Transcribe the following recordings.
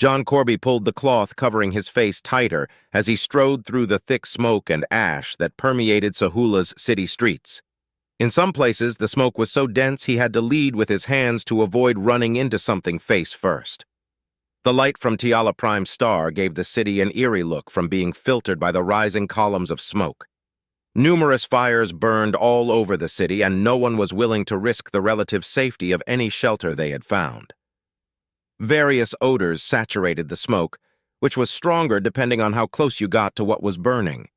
John Corby pulled the cloth covering his face tighter as he strode through the thick smoke and ash that permeated Sahula's city streets. In some places, the smoke was so dense he had to lead with his hands to avoid running into something face first. The light from Tiala Prime's star gave the city an eerie look from being filtered by the rising columns of smoke. Numerous fires burned all over the city, and no one was willing to risk the relative safety of any shelter they had found. Various odors saturated the smoke, which was stronger depending on how close you got to what was burning.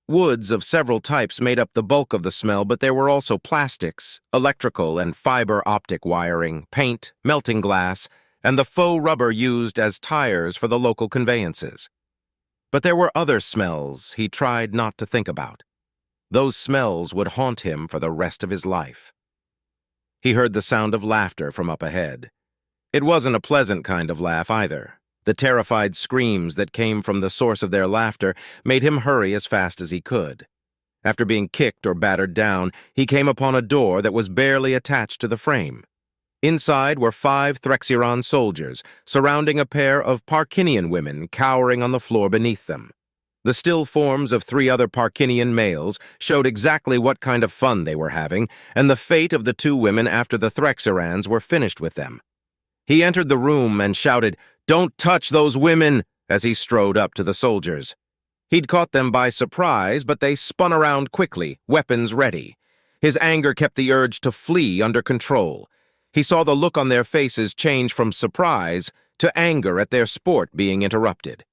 Woods of several types made up the bulk of the smell, but there were also plastics, electrical and fiber optic wiring, paint, melting glass, and the faux rubber used as tires for the local conveyances. But there were other smells he tried not to think about. Those smells would haunt him for the rest of his life. He heard the sound of laughter from up ahead. It wasn't a pleasant kind of laugh either. The terrified screams that came from the source of their laughter made him hurry as fast as he could. After being kicked or battered down, he came upon a door that was barely attached to the frame. Inside were 5 Threxiron soldiers, surrounding a pair of Parkinian women cowering on the floor beneath them. The still forms of 3 other Parkinian males showed exactly what kind of fun they were having, and the fate of the 2 women after the Threxirans were finished with them. He entered the room and shouted, "Don't touch those women!" as he strode up to the soldiers. He'd caught them by surprise, but they spun around quickly, weapons ready. His anger kept the urge to flee under control. He saw the look on their faces change from surprise to anger at their sport being interrupted.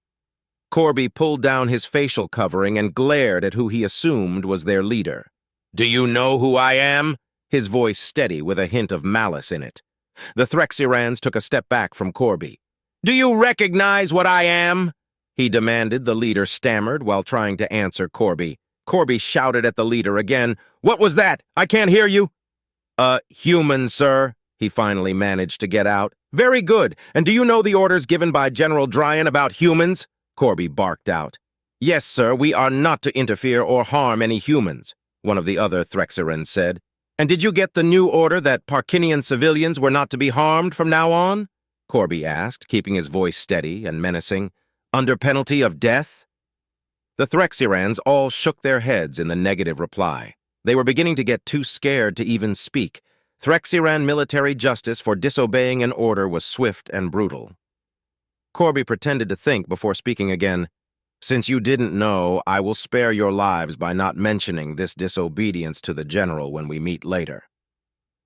Corby pulled down his facial covering and glared at who he assumed was their leader. "Do you know who I am?" His voice steady with a hint of malice in it. The Threxirans took a step back from Corby. "Do you recognize what I am?" he demanded. The leader stammered while trying to answer Corby. Corby shouted at the leader again. "What was that? I can't hear you." Human, sir," he finally managed to get out. "Very good. And do you know the orders given by General Dryan about humans?" Corby barked out. "Yes, sir, we are not to interfere or harm any humans," one of the other Threxirans said. "And did you get the new order that Parkinian civilians were not to be harmed from now on?" Corby asked, keeping his voice steady and menacing. "Under penalty of death?" The Threxirans all shook their heads in the negative reply. They were beginning to get too scared to even speak. Threxiran military justice for disobeying an order was swift and brutal. Corby pretended to think before speaking again. "Since you didn't know, I will spare your lives by not mentioning this disobedience to the general when we meet later."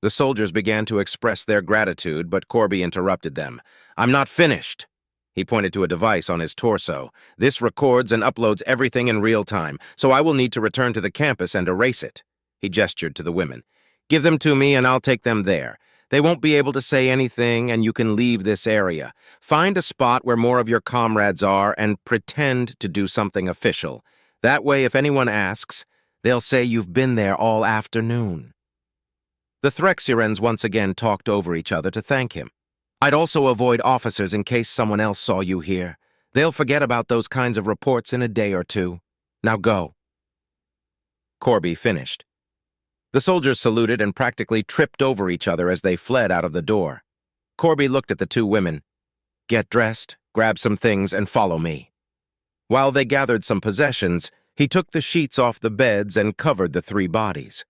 The soldiers began to express their gratitude, but Corby interrupted them. "I'm not finished." He pointed to a device on his torso. "This records and uploads everything in real time, so I will need to return to the campus and erase it." He gestured to the women. "Give them to me and I'll take them there. They won't be able to say anything, and you can leave this area. Find a spot where more of your comrades are and pretend to do something official. That way, if anyone asks, they'll say you've been there all afternoon." The Threxirans once again talked over each other to thank him. "I'd also avoid officers in case someone else saw you here. They'll forget about those kinds of reports in a day or 2. Now go." Corby finished. The soldiers saluted and practically tripped over each other as they fled out of the door. Corby looked at the 2 women. "Get dressed, grab some things, and follow me." While they gathered some possessions, he took the sheets off the beds and covered the 3 bodies.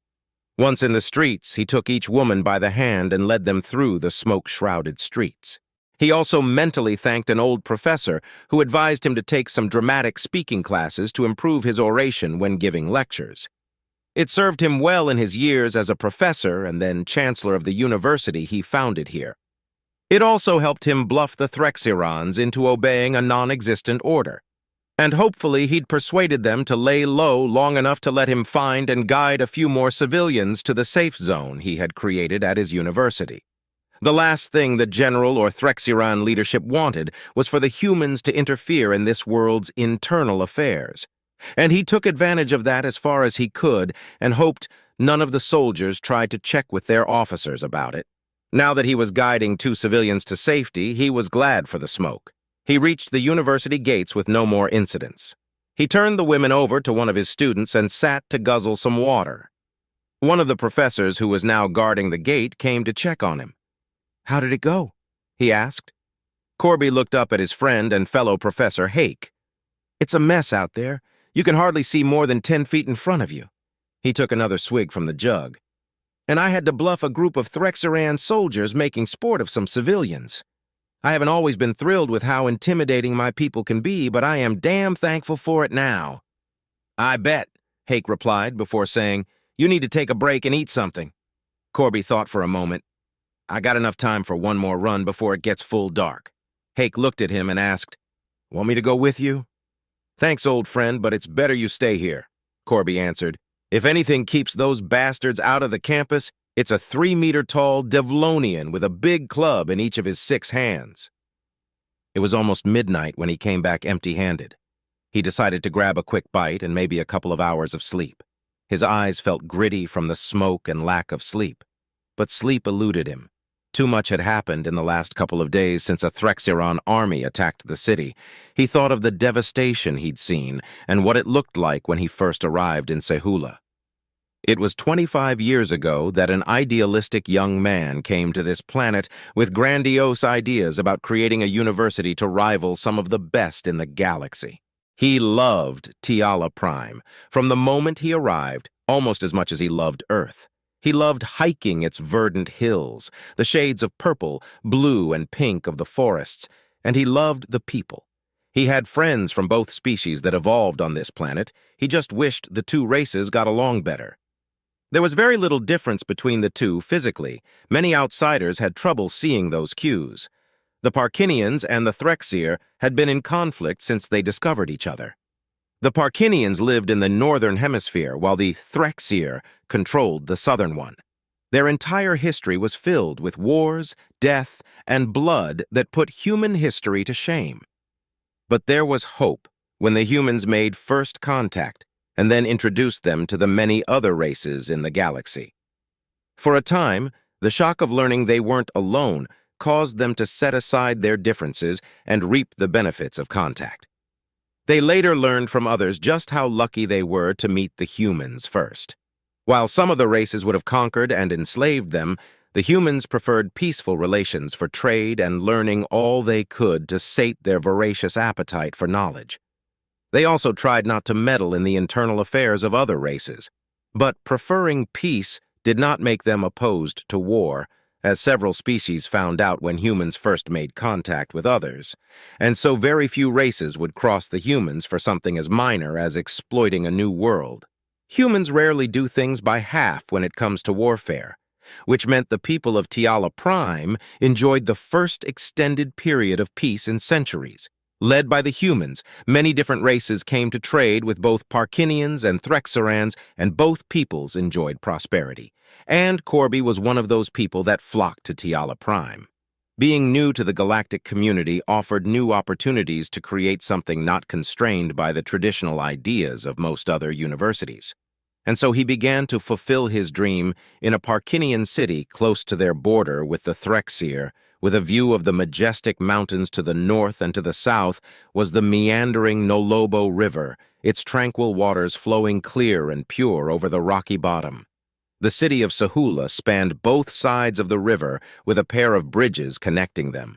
Once in the streets, he took each woman by the hand and led them through the smoke-shrouded streets. He also mentally thanked an old professor who advised him to take some dramatic speaking classes to improve his oration when giving lectures. It served him well in his years as a professor and then chancellor of the university he founded here. It also helped him bluff the Threxirans into obeying a non-existent order. And hopefully he'd persuaded them to lay low long enough to let him find and guide a few more civilians to the safe zone he had created at his university. The last thing the general or Threxiran leadership wanted was for the humans to interfere in this world's internal affairs. And he took advantage of that as far as he could and hoped none of the soldiers tried to check with their officers about it. Now that he was guiding 2 civilians to safety, he was glad for the smoke. He reached the university gates with no more incidents. He turned the women over to one of his students and sat to guzzle some water. One of the professors who was now guarding the gate came to check on him. "How did it go?" he asked. Corby looked up at his friend and fellow Professor Hake. "It's a mess out there. You can hardly see more than 10 feet in front of you." He took another swig from the jug. "And I had to bluff a group of Threxeran soldiers making sport of some civilians. I haven't always been thrilled with how intimidating my people can be, but I am damn thankful for it now." "I bet," Hake replied before saying, "You need to take a break and eat something." Corby thought for a moment. "I got enough time for one more run before it gets full dark." Hake looked at him and asked, "Want me to go with you?" "Thanks, old friend, but it's better you stay here," Corby answered. "If anything keeps those bastards out of the campus, it's a 3-meter-tall Devlonian with a big club in each of his 6 hands." It was almost midnight when he came back empty-handed. He decided to grab a quick bite and maybe a couple of hours of sleep. His eyes felt gritty from the smoke and lack of sleep. But sleep eluded him. Too much had happened in the last couple of days since a Threxeran army attacked the city. He thought of the devastation he'd seen and what it looked like when he first arrived in Sehula. It was 25 years ago that an idealistic young man came to this planet with grandiose ideas about creating a university to rival some of the best in the galaxy. He loved Tiala Prime from the moment he arrived, almost as much as he loved Earth. He loved hiking its verdant hills, the shades of purple, blue, and pink of the forests, and he loved the people. He had friends from both species that evolved on this planet. He just wished the two races got along better. There was very little difference between the two physically. Many outsiders had trouble seeing those cues. The Parkinians and the Threxir had been in conflict since they discovered each other. The Parkinians lived in the northern hemisphere, while the Threxir controlled the southern one. Their entire history was filled with wars, death, and blood that put human history to shame. But there was hope when the humans made first contact and then introduced them to the many other races in the galaxy. For a time, the shock of learning they weren't alone caused them to set aside their differences and reap the benefits of contact. They later learned from others just how lucky they were to meet the humans first. While some of the races would have conquered and enslaved them, the humans preferred peaceful relations for trade and learning all they could to sate their voracious appetite for knowledge. They also tried not to meddle in the internal affairs of other races, but preferring peace did not make them opposed to war, as several species found out when humans first made contact with others, and so very few races would cross the humans for something as minor as exploiting a new world. Humans rarely do things by half when it comes to warfare, which meant the people of Tiala Prime enjoyed the first extended period of peace in centuries. Led by the humans, many different races came to trade with both Parkinians and Threxerans, and both peoples enjoyed prosperity. And Corby was one of those people that flocked to Tiala Prime. Being new to the galactic community offered new opportunities to create something not constrained by the traditional ideas of most other universities. And so he began to fulfill his dream in a Parkinian city close to their border with the Threxir. With a view of the majestic mountains to the north and to the south was the meandering Nolobo River, its tranquil waters flowing clear and pure over the rocky bottom. The city of Sehula spanned both sides of the river with a pair of bridges connecting them.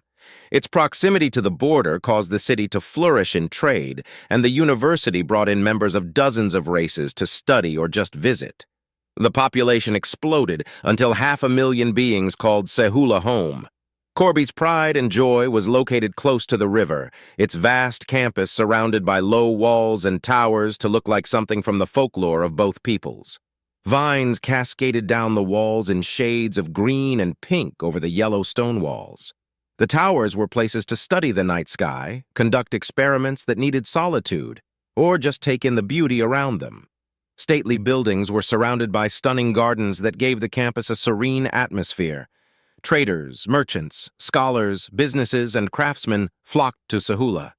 Its proximity to the border caused the city to flourish in trade, and the university brought in members of dozens of races to study or just visit. The population exploded until 500,000 beings called Sehula home. Corby's pride and joy was located close to the river, its vast campus surrounded by low walls and towers to look like something from the folklore of both peoples. Vines cascaded down the walls in shades of green and pink over the yellow stone walls. The towers were places to study the night sky, conduct experiments that needed solitude, or just take in the beauty around them. Stately buildings were surrounded by stunning gardens that gave the campus a serene atmosphere. Traders, merchants, scholars, businesses, and craftsmen flocked to Sehula.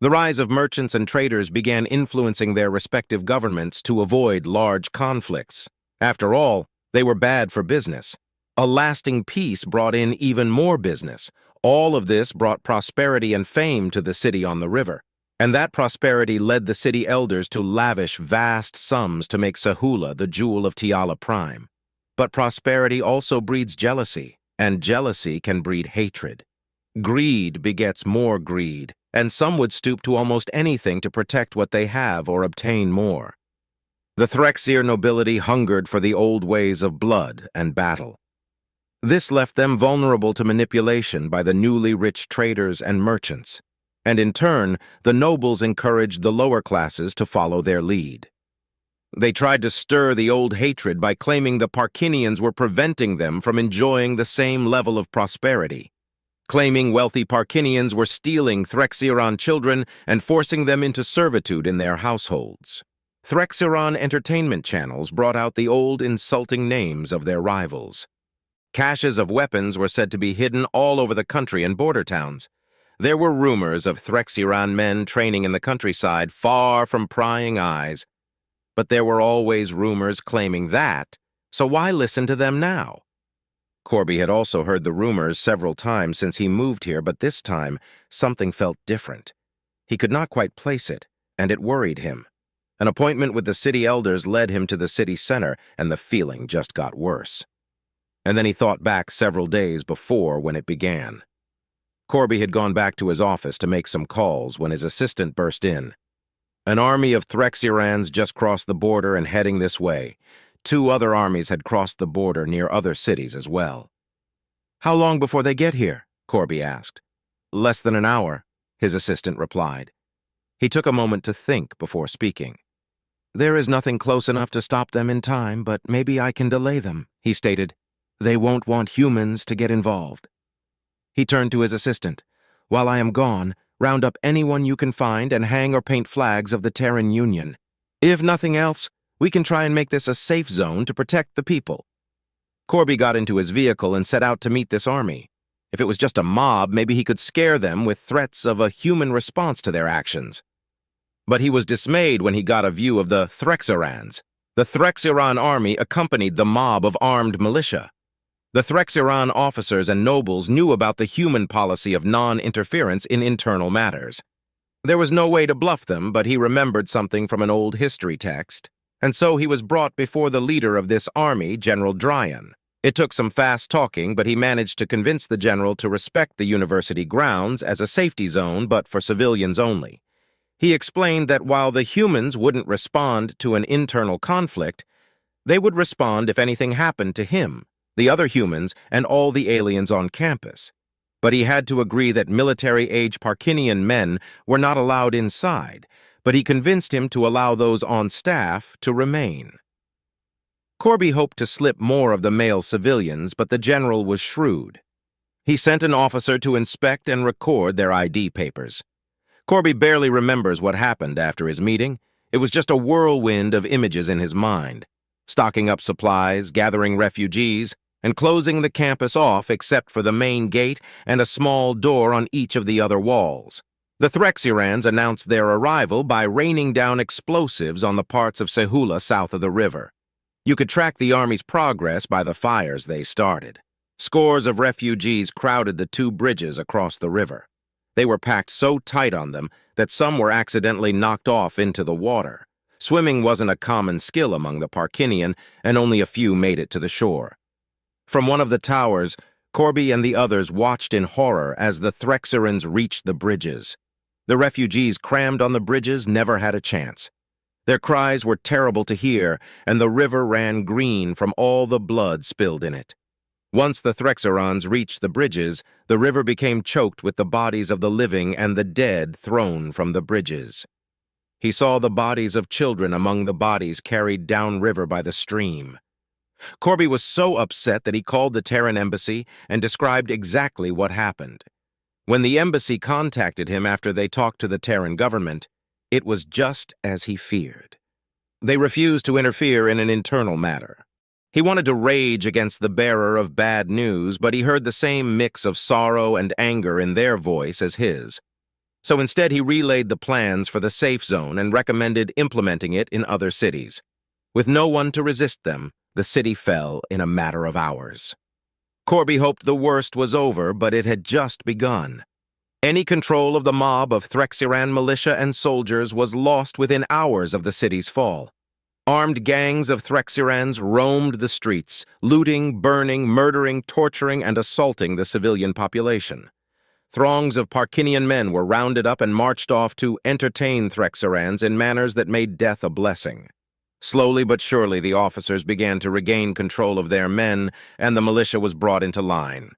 The rise of merchants and traders began influencing their respective governments to avoid large conflicts. After all, they were bad for business. A lasting peace brought in even more business. All of this brought prosperity and fame to the city on the river, and that prosperity led the city elders to lavish vast sums to make Sehula the jewel of Tiala Prime. But prosperity also breeds jealousy, and jealousy can breed hatred. Greed begets more greed, and some would stoop to almost anything to protect what they have or obtain more. The Threxier nobility hungered for the old ways of blood and battle. This left them vulnerable to manipulation by the newly rich traders and merchants, and in turn, the nobles encouraged the lower classes to follow their lead. They tried to stir the old hatred by claiming the Parkinians were preventing them from enjoying the same level of prosperity, claiming wealthy Parkinians were stealing Threxiran children and forcing them into servitude in their households. Threxiran entertainment channels brought out the old insulting names of their rivals. Caches of weapons were said to be hidden all over the country and border towns. There were rumors of Threxiran men training in the countryside far from prying eyes. But there were always rumors claiming that, so why listen to them now? Corby had also heard the rumors several times since he moved here, but this time something felt different. He could not quite place it, and it worried him. An appointment with the city elders led him to the city center, and the feeling just got worse. And then he thought back several days before when it began. Corby had gone back to his office to make some calls when his assistant burst in. An army of Threxiarans just crossed the border and heading this way. 2 other armies had crossed the border near other cities as well. "How long before they get here?" Corby asked. "Less than an hour," his assistant replied. He took a moment to think before speaking. "There is nothing close enough to stop them in time, but maybe I can delay them," he stated. "They won't want humans to get involved." He turned to his assistant. "While I am gone, round up anyone you can find and hang or paint flags of the Terran Union. If nothing else, we can try and make this a safe zone to protect the people." Corby got into his vehicle and set out to meet this army. If it was just a mob, maybe he could scare them with threats of a human response to their actions. But he was dismayed when he got a view of the Threxiarans. The Threxiran army accompanied the mob of armed militia. The Threxiran officers and nobles knew about the human policy of non-interference in internal matters. There was no way to bluff them, but he remembered something from an old history text, and so he was brought before the leader of this army, General Dryan. It took some fast talking, but he managed to convince the general to respect the university grounds as a safety zone, but for civilians only. He explained that while the humans wouldn't respond to an internal conflict, they would respond if anything happened to him, the other humans, and all the aliens on campus. But he had to agree that military-age Parkinian men were not allowed inside, but he convinced him to allow those on staff to remain. Corby hoped to slip more of the male civilians, but the general was shrewd. He sent an officer to inspect and record their ID papers. Corby barely remembers what happened after his meeting. It was just a whirlwind of images in his mind, stocking up supplies, gathering refugees, and closing the campus off except for the main gate and a small door on each of the other walls. The Threxiarans announced their arrival by raining down explosives on the parts of Sehula south of the river. You could track the army's progress by the fires they started. Scores of refugees crowded the 2 bridges across the river. They were packed so tight on them that some were accidentally knocked off into the water. Swimming wasn't a common skill among the Parkinian, and only a few made it to the shore. From one of the towers, Corby and the others watched in horror as the Threxiarans reached the bridges. The refugees crammed on the bridges never had a chance. Their cries were terrible to hear, and the river ran green from all the blood spilled in it. Once the Threxiarans reached the bridges, the river became choked with the bodies of the living and the dead thrown from the bridges. He saw the bodies of children among the bodies carried downriver by the stream. Corby was so upset that he called the Terran embassy and described exactly what happened. When the embassy contacted him after they talked to the Terran government, it was just as he feared. They refused to interfere in an internal matter. He wanted to rage against the bearer of bad news, but he heard the same mix of sorrow and anger in their voice as his. So instead he relayed the plans for the safe zone and recommended implementing it in other cities. With no one to resist them, the city fell in a matter of hours. Corby hoped the worst was over, but it had just begun. Any control of the mob of Threxiran militia and soldiers was lost within hours of the city's fall. Armed gangs of Threxiarans roamed the streets, looting, burning, murdering, torturing, and assaulting the civilian population. Throngs of Parkinian men were rounded up and marched off to entertain Threxerans in manners that made death a blessing. Slowly but surely the officers began to regain control of their men, and the militia was brought into line.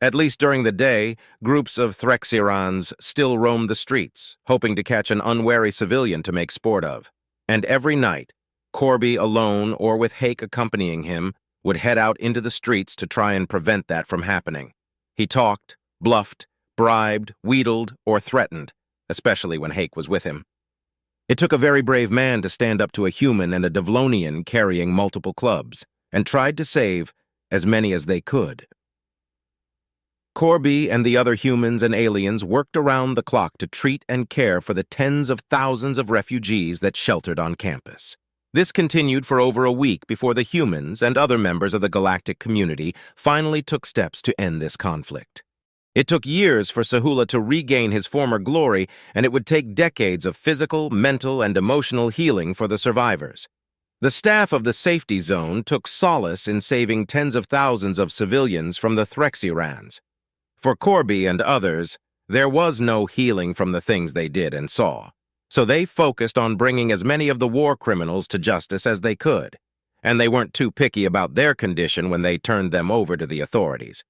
At least during the day, groups of Threxerans still roamed the streets, hoping to catch an unwary civilian to make sport of. And every night, Corby alone or with Hake accompanying him would head out into the streets to try and prevent that from happening. He talked, bluffed, bribed, wheedled, or threatened, especially when Hake was with him. It took a very brave man to stand up to a human and a Devlonian carrying multiple clubs, and tried to save as many as they could. Corby and the other humans and aliens worked around the clock to treat and care for the tens of thousands of refugees that sheltered on campus. This continued for over a week before the humans and other members of the galactic community finally took steps to end this conflict. It took years for Sahula to regain his former glory, and it would take decades of physical, mental, and emotional healing for the survivors. The staff of the safety zone took solace in saving tens of thousands of civilians from the Threxerans. For Corby and others, there was no healing from the things they did and saw, so they focused on bringing as many of the war criminals to justice as they could, and they weren't too picky about their condition when they turned them over to the authorities.